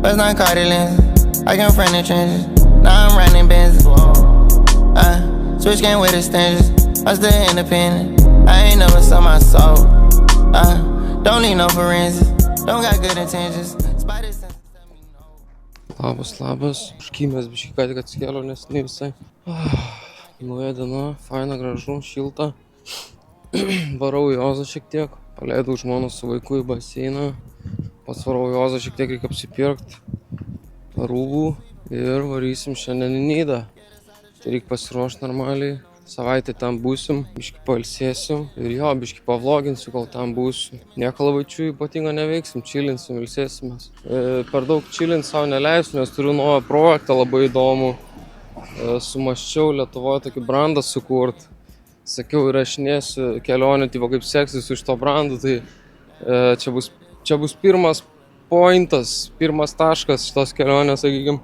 First night caught it lenses. I can front the trenches. Now I'm running Benz. Switch game with extensions. I'm still independent. I ain't never sold my soul. Don't need no forensics. Don't got good intentions. Labas. Užkymęs biškį ką tik atsikėliau, nes ne visai. Nauja diena, faina, gražu, šilta. Varau į Ozą šiek tiek. Paleidau žmoną su vaiku į baseiną. Pats varau į Ozą, šiek tiek reikia apsipirkt rūbų ir varysim šiandien į Nidą. Tai reikia pasiruošti normaliai. Savaitę ten būsim, biškį pailsėsim ir jo, biškį pavloginsiu, kol ten būsiu. Nieko labai ypatingo neveiksim, čilinsim, ilsėsimės. Per daug čilint savo neleisiu, nes turiu naują projektą labai įdomų. Sumasčiau Lietuvoje tokį brandą sukurt. Sakiau, įrašinėsiu kelionę, tipo kaip seksis su šito brandu, tai čia bus pirmas pointas, pirmas taškas šitos kelionės, sakykim.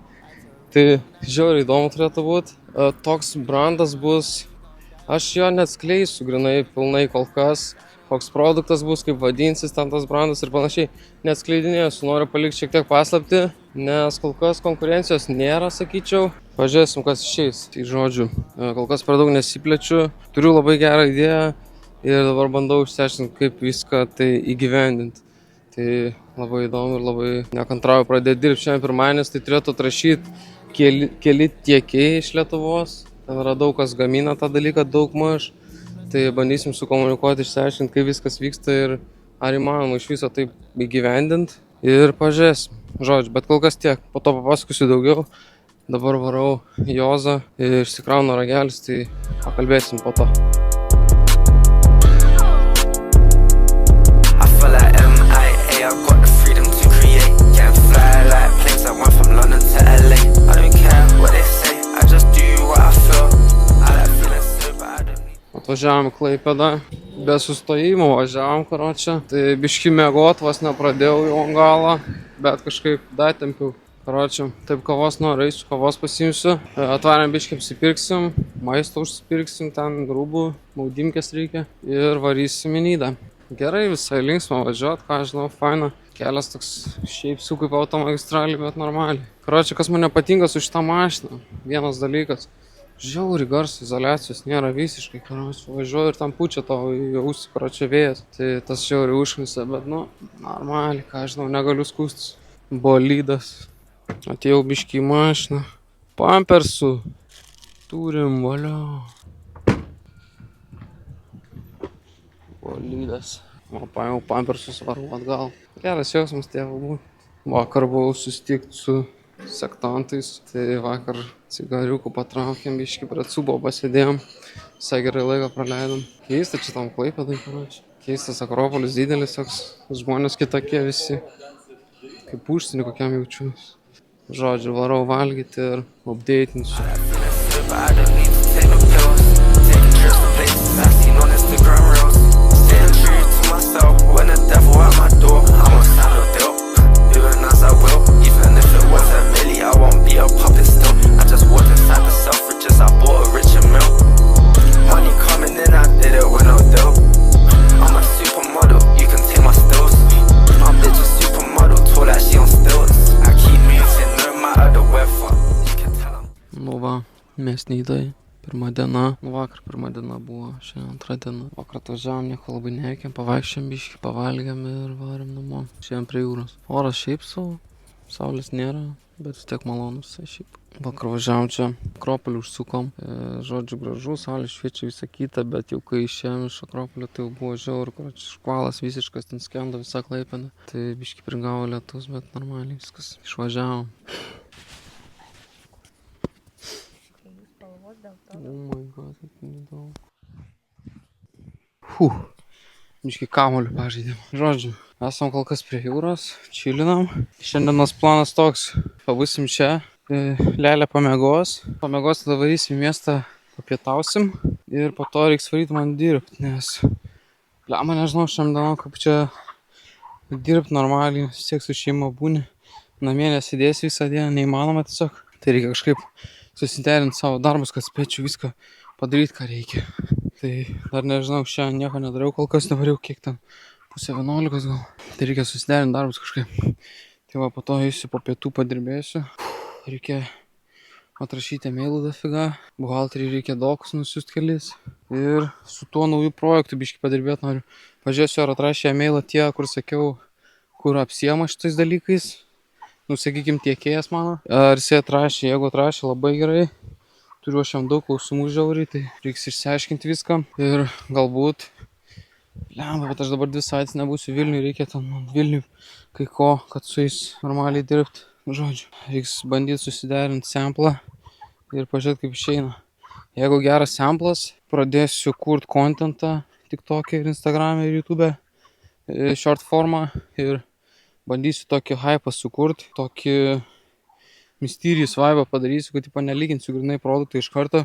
Tai žiauriai įdomu turėtų būt. Toks brandas bus. Aš jo neatskleisiu grinai pilnai kol kas, koks produktas bus, kaip vadinsis ten tas brandas ir panašiai. Neatskleidinėsiu, noriu palikti šiek tiek paslaptį, nes kol kas konkurencijos nėra, sakyčiau. Pažiūrėsim, kas išeis. Tai žodžiu, kol kas per daug nesiplečiu. Turiu labai gerą idėją ir dabar bandau išsiaiškinti, kaip viską tai įgyvendinti. Tai labai įdomu ir labai nekantrauju pradėti dirbti šiandien pirmadienis, tai turėtų atrašyti keli tiekėjai iš Lietuvos. Ten yra daug kas gamina tą dalyką, daug maž. Tai bandysim sukomunikuoti, išsiaiškinti, kaip viskas vyksta ir ar įmanoma iš viso taip įgyvendinti. Ir pažiūrėsim. Žodžiu, bet kol kas tiek. Po to papasakosiu daugiau. Dabar varau į Ozą ir išsikraunu ragelis, tai pakalbėsim po to. Atvažiavom į Klaipėdą, be sustojimo važiavom, karočią. Tai biškį miegot, vos nepradėjau jau galą, bet kažkaip datempiau. Karočią, taip kavos noriu, eisiu, kavos pasiimsiu. Atvarėm biškį apsipirksim, maisto užsipirksim, ten rūbų, maudimkės reikia ir varysim į Nidą. Gerai, visai linksma važiuot, ką žinau, faina. Kelias toks šiaip su kaip automagistralį, bet normaliai. Karočią, kas man nepatinka su šitą mašiną, vienas dalykas. Žiauri garso izoliacijos nėra visiškai, karočią, važiuoju ir tam pučia tavo į ausį, karočią vėjas. Tai tas žiauri užknisa, bet normaliai, ką žinau, negaliu skūstis. Bolidas. Atėjau biškį į mašiną. Pampersų. Turim, valio. Bolidas. Paėmiau pampersus, varau atgal. Geras jausmas tėvo būt. Vakar buvau susitikti su sektantais, tai vakar cigariukų patraukėm, biškį prie cubo pasėdėjom, visai gerai laiką praleidom. Keista čia tam Klaipėdai, karočią. Keistas Akropolis didelis, toks žmonės kitokie visi, kaip užsienį kokiam jaučiuos. Žodžiu, varau valgyti ir updatinsiu. Mes Nidoje, pirma diena, vakar pirma diena buvo, šiandien antra diena. Vakar atvažiavom, nieko labai neveikėm, pavaikščiojom biškį, pavalgėm ir varėm namo. Šiandien prie jūros. Oras šiaip savo, saulės nėra, bet vis tiek malonus šiaip. Vakar važiavom čia, Akropolį užsukom, žodžiu gražu, saulė šviečia visą kitą, bet jau kai išėjom iš Akropolio, tai jau buvo žiauru, škvalas visiškas, ten skendo visą Klaipėdą. Tai biškį prigavo lietus, bet normaliai viskas, išvažiavom. Oh my god, kaip nedaug. Biškį kamuolį pažaidėm. Žodžiu, esam kol kas prie jūros, čilinam. Šiandienos planas toks, pabūsim čia, Lelė pamiegos. Pamiegos tada varysim į miestą, papietausim ir po to reiks varyti man dirbti, nes man nežinau šiandien, kaip čia dirbti normaliai, vis tiek su šeima būni. Namie nesidėsi visą dieną, neįmanoma tiesiog. Tai reikia kažkaip susiderinti savo darbus, kad spėčiau viską padaryti, ką reikia. Tai dar nežinau, šiandien nieko nedariau, kol kas dabar jau kiek ten, 10:30 gal. Tai reikia susiderinti darbus kažkaip. Tai va, po to eisiu po pietų padirbėsiu. Reikia atrašyti emailų dafiga. Buhalteriai reikia dokus nusiųsti kelis. Ir su tuo nauju projektu biškį padirbėti noriu. Pažiūrėsiu, ar atrašė emailą tie, kur sakiau, kur apsiema šitais dalykais. Nu, sakykim, tiekėjas mano. Ar jisai atrašė, jeigu atrašė, labai gerai. Turiu aš jam daug klausimų žiauriai, tai reiks išsiaiškinti viską. Ir galbūt, bet aš dabar 2 savaites nebūsiu Vilniui, reikia ten Vilniui kai ko, kad su jais normaliai dirbti. Žodžiu, reiks bandyti susiderinti samplą ir pažiūrėti, kaip išeina. Jeigu geras samplas, pradėsiu kurti kontentą TikTok'e ir Instagram'e ir YouTube'e, short formą ir bandysiu tokį hypą sukurti, tokį mysterious vibe padarysiu, kad tipo nelyginsiu grinai produktą iš karto,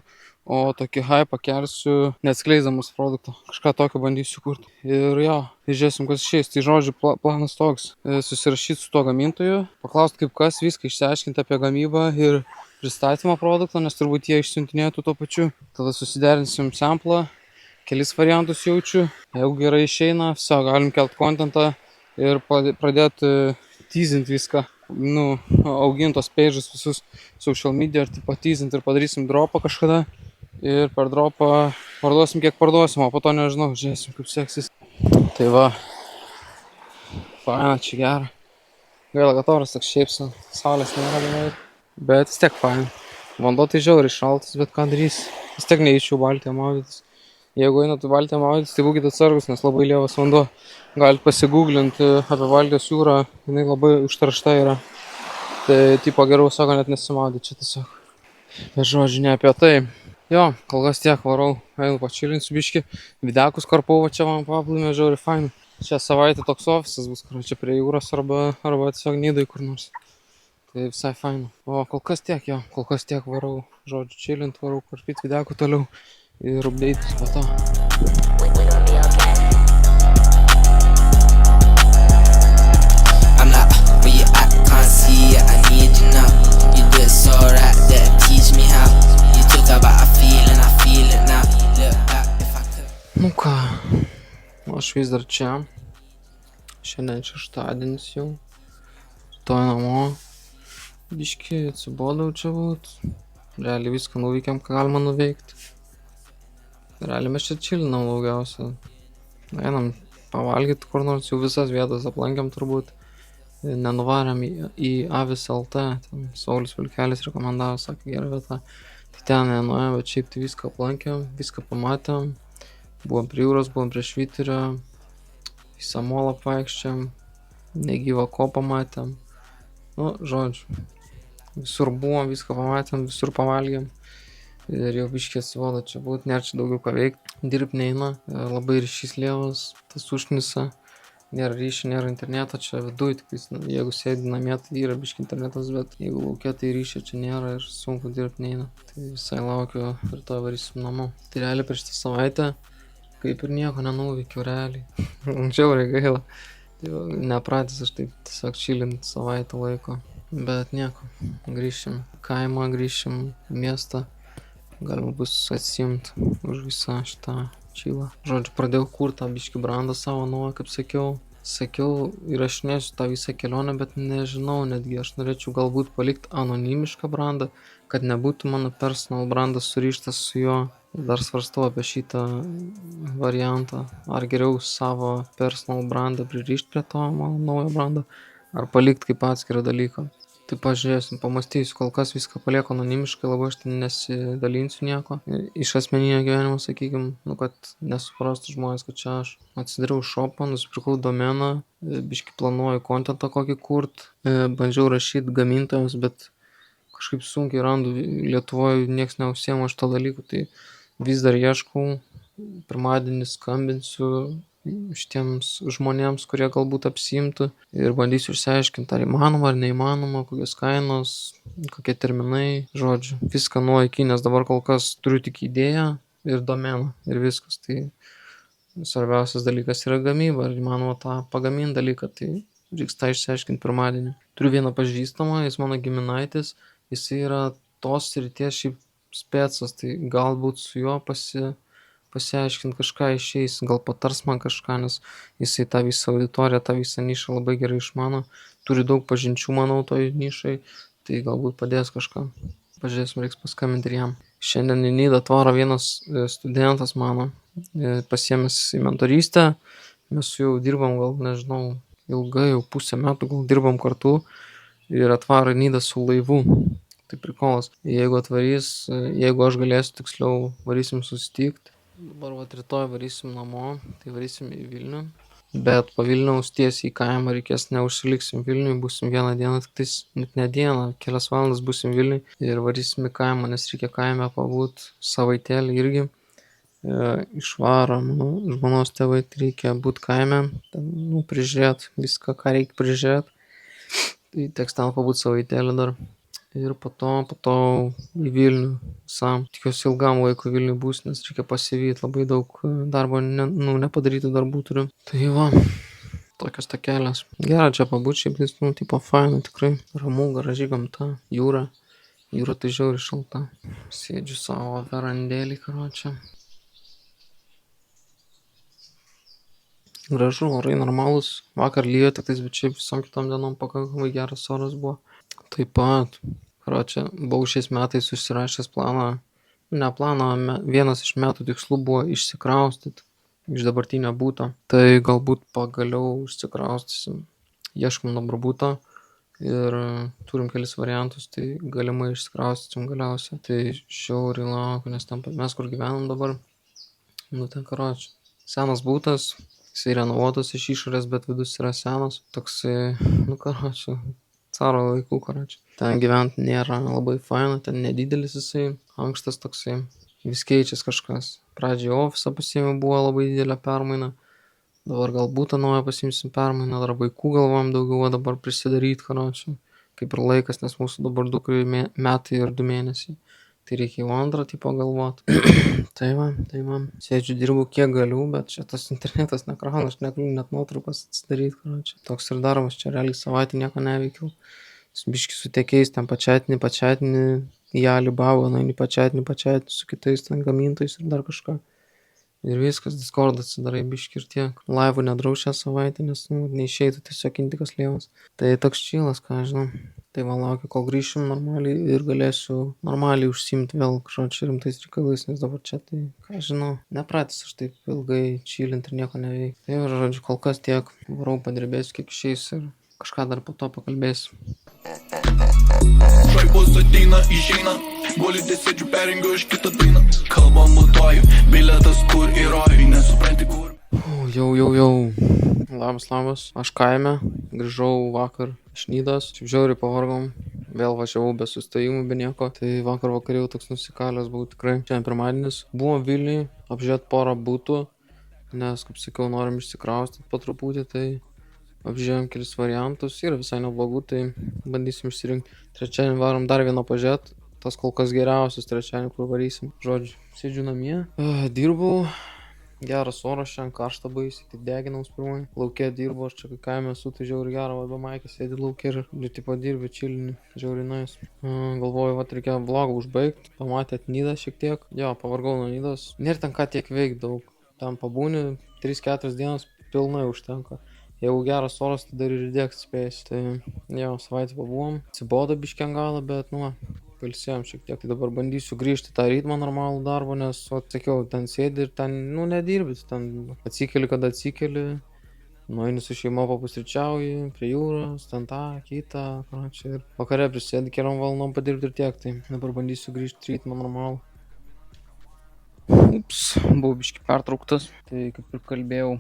o tokį hypą kelsiu neatskleisdamas produkto. Kažką tokio bandysiu kurti. Ir jo, žiūrėsim, kas išeis. Tai žodžiu, planas toks. Susirašyti su tuo gamintoju, paklausti kaip kas, viską išsiaiškinti apie gamybą ir pristatymą produkto, nes turbūt jie išsiuntinėtų tuo pačiu. Tada susiderinsim samplą, kelis variantus jaučiu. Jeigu gerai išeina, viso, galim kelt kontentą ir pradėti teasint viską. Nu, augintos pages visus social media ir tipo teasint ir padarysim dropą kažkada. Ir per dropą parduosim kiek parduosim, o po to nežinau, žiūrėsim kaip seksis. Tai va, faina, čia gera. Gaila, kad oras toks šiaipsa, saulės nėra beveik. Bet vis tiek faina. Vanduo tai žiauriai šaltas, bet ką darys. Vis tiek neįčiau Baltiją maudytis. Jeigu einat į Baltiją maudytis, tai būkite atsargus, nes labai lievas vanduo. Galit pasigūglinti apie Baltijos jūrą, jinai labai užteršta yra. Tai tipo geriau sako net nesimaudyti čia tiesiog. Bet žodžiu, ne apie tai. Jo, kol kas tiek varau, einu pačilinsiu biškį. Videkus karpau, va čia man paplūmė žiauriai fainai. Šią savaitę toks ofisas bus, kur čia prie jūros arba tiesiog Nidoj kur nors. Tai visai faina. O kol kas tiek, jo, kol kas tiek varau. Žodžiu, čilint varau, karpyti videkų toliau. Ir update'us po to. I'm not where you at, can't see it, I need you now. You do it so right there, teach me how. You talk about a feeling, I feel it now. Look back if I could. Nu ką, aš vis dar čia. Šiandien šeštadienis jau. Rytoj namo. Biškį atsibodau čia būt. Realiai viską nuveikėm, ką galima nuveikti. Realiai mes čia čilinam daugiausia. Einam pavalgyti kur nors, jau visas vietas aplankėm turbūt. Nenuvarėm į Avis LT, ten Saulius Vilkelis rekomendavo, sakė gera vieta. Tai ten nenuėjom, bet šiaip tai viską aplankėm, viską pamatėm. Buvom prie jūros, buvom prie Švyturio, į Samolą paikščiam, negyvą kopą matėm. Nu, žodžiu, visur buvom, viską pamatėm, visur pavalgėm. Ir jau biškį atsivodo čia būt, nėra čia daugiau ką veikti. Dirbt neina, labai ryšys lievas, tas užknisa. Nėra ryšio, nėra interneto, čia viduj, tik jeigu sėdi namie, tai yra biškį internetas, bet jeigu laukia, tai ryšio čia nėra ir sunku dirbt neina. Tai visai laukiu, rytoj varysim namo. Tai realiai prieš tą savaitę, kaip ir nieko nenuveikiau realiai. Žiauriai gaila. Tai nepratęs aš taip tiesiog čilint savaitę laiko. Bet nieko, grįšim kaimą, grįšim miestą. Galima bus atsiimt už visą šitą čilą. Žodžiu, pradėjau kurti tą biškį brandą savo naują, kaip sakiau. Sakiau, įrašinėsiu tą visą kelionę, bet nežinau netgi. Aš norėčiau galbūt palikti anonimišką brandą, kad nebūtų mano personal brandas surištas su juo. Dar svarstau apie šitą variantą. Ar geriau savo personal brandą pririšti prie to mano naujo brando, ar palikti kaip atskirą dalyką. Tai pažiūrėsim, pamastysiu, kol kas viską palieku anonimiškai, labai aš ten nesidalinsiu nieko. Iš asmeninio gyvenimo, sakykim, kad nesuprastų žmonės, kad čia aš atsidariau shopą, nusipirkau domeną, biškį planuoju kontentą kokį kurt, bandžiau rašyti gamintojams, bet kažkaip sunkiai randu, Lietuvoje nieks neužsiema šito dalyku, tai vis dar ieškau, pirmadienį skambinsiu šitiems žmonėms, kurie galbūt apsiimtų ir bandysiu išsiaiškinti, ar įmanoma, ar neįmanoma, kokios kainos, kokie terminai, žodžiu, viską nuo iki, nes dabar kol kas turiu tik idėją ir domeną ir viskas, tai svarbiausias dalykas yra gamyba, ar įmanoma tą pagaminti dalyką, tai reiks tą išsiaiškinti pirmadienį. Turiu vieną pažįstamą, jis mano giminaitis, jis yra tos srities šiaip specas, tai galbūt su juo pasiaiškinti kažką išeis, gal patars man kažką, nes jisai tą visą auditoriją, tą visą nišą labai gerai išmano, turi daug pažinčių, manau, toj nišai, tai galbūt padės kažką. Pažiūrėsim, reiks paskambinti ir jam. Šiandien į Nidą atvaro vienas studentas mano, pasiėmęs į mentorystę, mes su jau dirbam gal, nežinau, ilgai, jau pusę metų gal dirbam kartu ir atvaro į Nidą su laivu. Tai prikolas. Jeigu atvarys, jeigu aš galėsiu, tiksliau, varysim susitikti. Dabar vat rytoj varysim namo, tai varysim į Vilnių. Bet po Vilniaus tiesiai į kaimą reikės, neužsiliksim Vilniui, būsim vieną dieną, tiktais net ne dieną, kelias valandas būsim Vilniui ir varysim į kaimą, nes reikia kaime pabūt savaitėlį irgi. Išvaro, žmonos tėvai, tai reikia būt kaime, ten, prižiūrėt viską, ką reikia prižiūrėt. Tai teks ten pabūt savaitėlį dar. Ir po to į Vilnių sam. Tikiuosi ilgam laikui Vilniui bus, nes reikia pasivyti, labai daug darbo, nepadarytų darbų turiu. Tai va, tokios takelės. Gera čia pabūt, šiaip tipo faina, tikrai. Ramu, graži gamta, jūra. Jūra tai žiauriai šalta. Sėdžiu savo verandėlį, karočią. Gražu, orai normalus. Vakar lyjo tiktais, bet šiaip visom kitom dienom pakankamai geras oras buvo. Taip pat, karočią, buvau šiais metais užsirašęs planą, ne planą, vienas iš metų tikslų buvo išsikraustyti iš dabartinio būto. Tai galbūt pagaliau išsikraustysim. Ieškom dabar būto ir turim kelis variantus, tai galimai išsikraustysim galiausiai. Tai žiauriai laukiu, nes ten mes kur gyvenam dabar, ten karočią. Senas būtas, jisai renovuotas iš išorės, bet vidus yra senas. Toksai, karočią. Caro laikų, karočią. Ten gyvent nėra labai faina, ten nedidelis jisai, ankštas toksai, vis keičias kažkas. Pradžiai ofisą pasiėmė, buvo labai didelė permaina, dabar gal būtą naują pasiimsim permainą, dar vaikų galvojam daugiau, dabar prisidaryt, karočią. Kaip ir laikas, nes mūsų dabar 2 metai ir 2 mėnesiai. Tai reikia jau antrą tipo galvot. Tai va, sėdžiu, dirbu kiek galiu, bet čia tas internetas nekrauna, aš negaliu net nuotraukas atsidaryt, karočią. Toks ir darbas, čia realiai savaitę nieko neveikiau. Biški su tiekiais, ten pačiatinį, į Alibabą, į pačiatinį su kitais ten gamintojais ir dar kažką. Ir viskas, Discord atsidarai biški ir tiek. Laivų nedrau šią savaitę, nes neišeitų tiesiog intikas lievas. Tai toks čilas, ką aš žinau. Tai man laukia, kol grįšim normaliai ir galėsiu normaliai užsiimti vėl kažkočiai rimtais reikalais, nes dabar čia tai, ką aš žinau, nepratęs aš taip ilgai čilint ir nieko neveikti. Tai žodžiu, kol kas tiek, varau padirbėsiu kiek išeis ir kažką dar po to pakalbėsiu. Šaibos ateina, išeina, bolidė sėdžiu, perrengiu iš kitą dainą. Kalbam mutuoju, bilietas kur į rojų, nesupranti kur. Jau. Labas. Aš kaime, grįžau vakar iš Nidos, šiaip žiauriai pavargom, vėl važiavau be sustojimų, be nieko. Tai vakar vakarėjau toks nusikalęs buvau tikrai. Šiandien pirmadienis. Buvom Vilniui, apžiūrėt porą būtų, nes, kaip sakiau, norim išsikraustyti po truputį, tai apžiūrėjom kelis variantus, yra visai neblogų, tai bandysim išsirinkti. Trečiadienį varom dar vieną pažiūrėt, tas kol kas geriausias trečiadienį, kur varysim. Žodžiu, sėdžiu namie, dirbau, geras oras šiandien, karšta baisiai, tai deginaus pirmai. Lauke dirbu, aš čia kai kaime esu, tai žiauriai gera, va be maikės sėdi lauke ir tipo dirbi čilini, žiauriai nice. Galvoju, va reikėjo vlogą užbaigti, pamatėt Nidą šiek tiek, jo, pavargau nuo Nidos. Nėra ten ką tiek veikti daug, ten pabūni 3-4 dienas pilnai užtenka. Jeigu geras oras, tai dar ir įdėks spėsi. Tai jo, savaitę pabuvom. Atsibodo biškį ant galo, bet pailsėjom šiek tiek. Tai dabar bandysiu grįžti tą ritmą normalų darbą, nes, sakiau, ten sėdi ir ten, nedirbi. Ten atsikeli, kada atsikeli. Nueini su šeima papusryčiauji, prie jūros, ten tą, kitą. Ir vakare prisėdi keliom valandom padirbti ir tiek. Tai dabar bandysiu grįžti ritmą normalų. Buvau biškį pertrauktas. Tai kaip ir kalbėjau,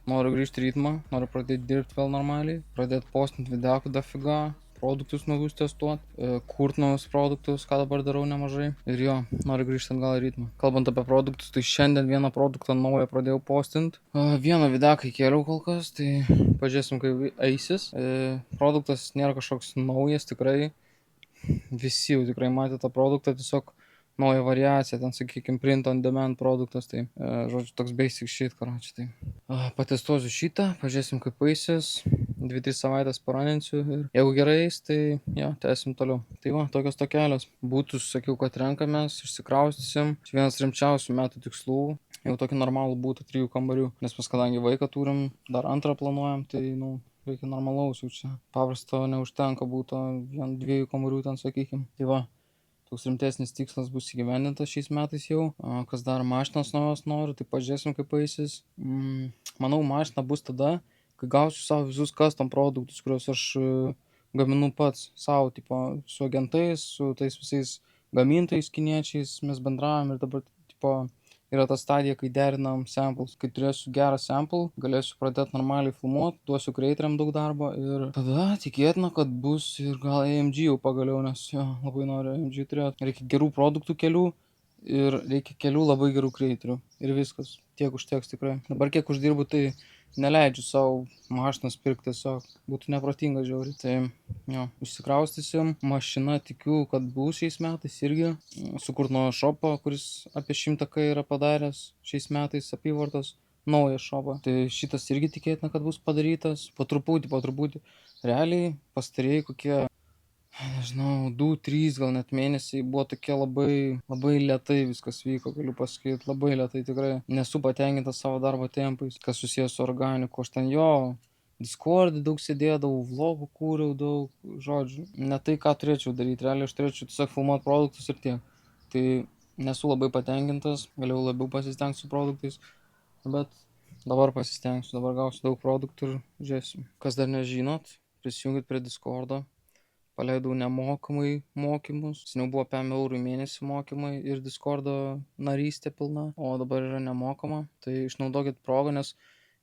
noriu grįžti ritmą, noriu pradėti dirbti vėl normaliai, pradėti postinti videokų dafiga, produktus naujus testuoti, kurt naujus produktus, ką dabar darau nemažai. Ir jo, noriu grįžti atgal į ritmą. Kalbant apie produktus, tai šiandien vieną produktą naują pradėjau postinti. Vieną videoką įkėliau kol kas, tai pažiūrėsim, kaip eisis. Produktas nėra kažkoks naujas, tikrai. Visi jau tikrai matė tą produktą, tiesiog nauja variacija, ten, sakykime, print on demand produktas, tai, žodžiu, toks basic shit, karočią, tai. Patestuosiu šitą, pažiūrėsim, kaip eisis. 2-3 savaitės paraninsiu ir jeigu gerai eis, tai jo, tęsim toliau. Tai va, tokios kelios. Būtus sakiau, kad renkamės, išsikraustysim. Čia vienas rimčiausių metų tikslų. Jau tokį normalų būtų 3 kambarių, nes mes kadangi vaiką turim, dar antrą planuojam, tai, reikia normalaus jau čia. Paprasto neužtenka būtų 1-2 kambarių ten, sakykim. Tai va. Toks rimtesnis tikslas bus įgyvendintas šiais metais jau. Kas dar mašinos naujos noriu, tai pažiūrėsim kaip eisis. Manau, mašina bus tada, kai gausiu savo visus custom produktus, kuriuos aš gaminu pats savo, tipo, su agentais, su tais visais gamintojais kiniečiais mes bendravom ir dabar, tipo, yra ta stadija, kai derinam samples. Kai turėsiu gerą sample, galėsiu pradėti normaliai filmuoti, duosiu creatoriam daug darbo ir tada tikėtina, kad bus ir gal AMG jau pagaliau, nes jo, labai noriu AMG turėti. Reikia gerų produktų kelių ir reikia kelių labai gerų creatorių. Ir viskas. Tiek užteks tikrai. Dabar kiek uždirbu, tai neleidžiu savo mašinas pirkti tiesiog. Būtų neprotinga žiauriai. Tai jo, išsikraustysim. Mašina tikiu, kad bus šiais metais irgi. Sukurt naują shopą, kuris apie 100K yra padaręs šiais metais apyvartos. Naują shopą. Tai šitas irgi tikėtina, kad bus padarytas. Po truputį. Realiai pastarėjai kokie, nežinau, 2-3 gal net mėnesiai buvo tokie labai lėtai viskas vyko, galiu pasakyti, labai lėtai tikrai. Nesu patenkintas savo darbo tempais, kas susijęs su organiku. Aš ten Discord'e daug sėdėdavau, vlogų kūriau daug, žodžiu, ne tai, ką turėčiau daryti. Realiai aš turėčiau tiesiog filmuoti produktus ir tiek. Tai nesu labai patenkintas, galėjau labiau pasistengti su produktais, bet dabar pasistengsiu, dabar gausiu daug produktų ir žiūrėsim. Kas dar nežinot, prisijungit prie Discord'o. Paleidau nemokamai mokymus. Seniau buvo 5 eurų į mėnesį mokymai ir Discord'o narystė pilna, o dabar yra nemokama. Tai išnaudokit progą, nes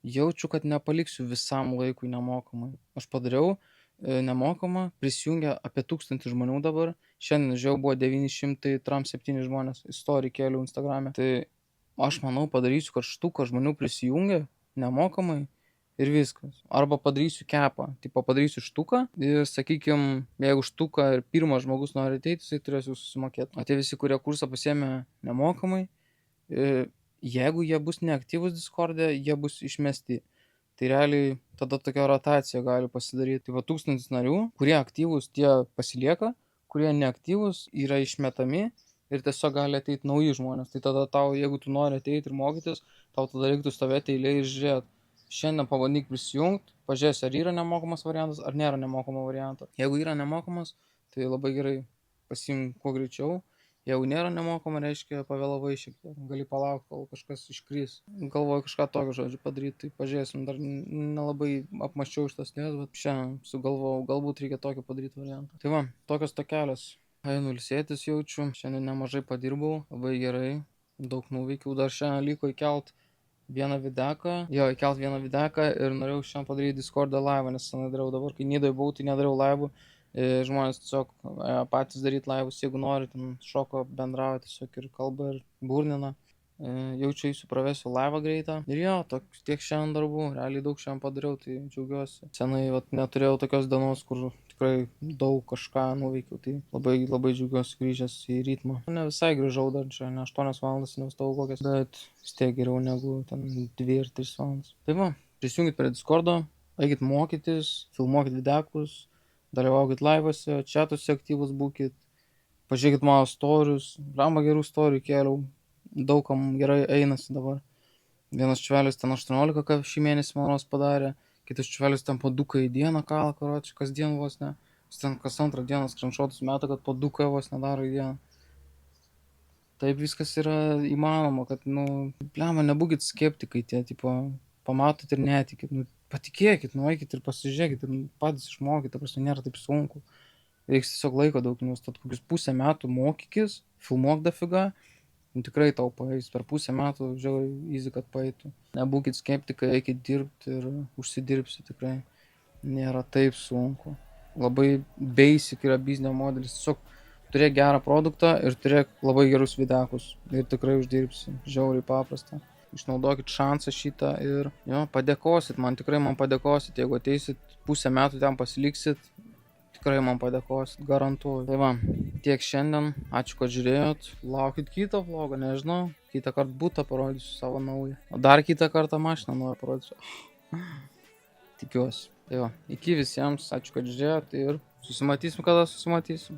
jaučiu, kad nepaliksiu visam laikui nemokamai. Aš padariau nemokamą, prisijungė apie 1000 žmonių dabar. Šiandien žiau buvo 937 žmonės. Story kėliau Instagram'e. Tai aš manau padarysiu, kad štuka žmonių prisijungia nemokamai. Ir viskas. Arba padarysiu kepą. Tipo padarysiu štuką ir, sakykim, jeigu štuką ir pirmas žmogus nori ateiti, jisai turės jau susimokėti. O tie visi, kurie kursą pasiėmė nemokamai, jeigu jie bus neaktyvus Discord'e, jie bus išmesti. Tai realiai tada tokia rotacija gali pasidaryti. Tai va 1000 narių, kurie aktyvus, tie pasilieka, kurie neaktyvus yra išmetami ir tiesiog gali ateiti nauji žmonės. Tai tada tau, jeigu tu nori ateiti ir mokytis, tau tada reiktų stovėti eilėje ir žiūrėti. Šiandien pabandyk prisijungti, pažiūrėsi, ar yra nemokamas variantas, ar nėra nemokamo varianto. Jeigu yra nemokamas, tai labai gerai pasiimk kuo greičiau. Jeigu nėra nemokama, reiškia pavėlavai šiek tiek. Gali palaukti, kol kažkas iškris. Galvoju kažką tokio žodžiu padaryti, tai pažiūrėsim. Dar nelabai apmaščiau šitas nes, bet šiandien sugalvojau, galbūt reikia tokio padaryti variantą. Tai va, tokios kelios. Einu ilsėtis jaučiu, šiandien nemažai padirbau, labai gerai, daug nuveikiau. Dar šiandien liko įkelt vieną videką ir norėjau šiandien padaryti Discord'e live, nes nedariau dabar, kai Nidoj buvau, tai nedariau live'ų. Žmonės tiesiog patys daryti live'us, jeigu nori, ten šoko bendrauja tiesiog ir kalba ir burnina. Jaučiu įsiu pravesiu live'ą greitą. Ir jo, tiek šiandien darbų, realiai daug šiandien padariau, tai džiaugiuosi. Senai neturėjau tokios dienos, kur tikrai daug kažką nuveikiau, tai labai džiaugiuosi grįžęs į ritmą. Ne visai grįžau dar čia, ne 8 valandas investovau kokias, bet vis tiek geriau negu ten 2 ar 3 valandas. Tai va, prisijungit prie Discord'o, eikit mokytis, filmuokit videkus, dalyvaukit live'uose, chatuose aktyvus būkit, pažiūrėkit mano storius, rama gerų storių kėliau, daugam gerai einasi dabar. Vienas čvelis ten 18 ką šį mėnesį manos padarė, kitas čvelis ten po 2 į dieną kalą, karočią, kasdien vos ne. Jis ten kas antrą dieną skrinšotus meta, kad po 2 vos nedaro į dieną. Taip viskas yra įmanoma, kad, blema, nebūkit skeptikai tie, tipo, pamatot ir netikit, patikėkit, eikit ir pasižiūrėkit ir patys išmokit, ta prasme, nėra taip sunku. Reiks tiesiog laiko daug investuot, kokius pusę metų mokykis, filmuok dafiga, tikrai tau paeis, per pusę metų žiauriai easy, kad paeitų. Nebūkit skeptikai, eikit dirbti ir užsidirbsi tikrai. Nėra taip sunku. Labai basic yra biznio modelis, tiesiog turėk gerą produktą ir turėk labai gerus videkus ir tikrai uždirbsi, žiauriai paprasta. Išnaudokit šansą šitą ir padėkosit, man padėkosit, jeigu ateisit pusę metų ten pasiliksit, tikrai man padėkosit, garantuoju. Tai va, tiek šiandien, ačiū, kad žiūrėjot, laukit kito vlogo, nežinau, kitą kartą butą parodysiu savo naują, o dar kitą kartą mašiną naują parodysiu. Tikiuosi. Tai va, iki visiems, ačiū, kad žiūrėjote ir susimatysim, kada susimatysim.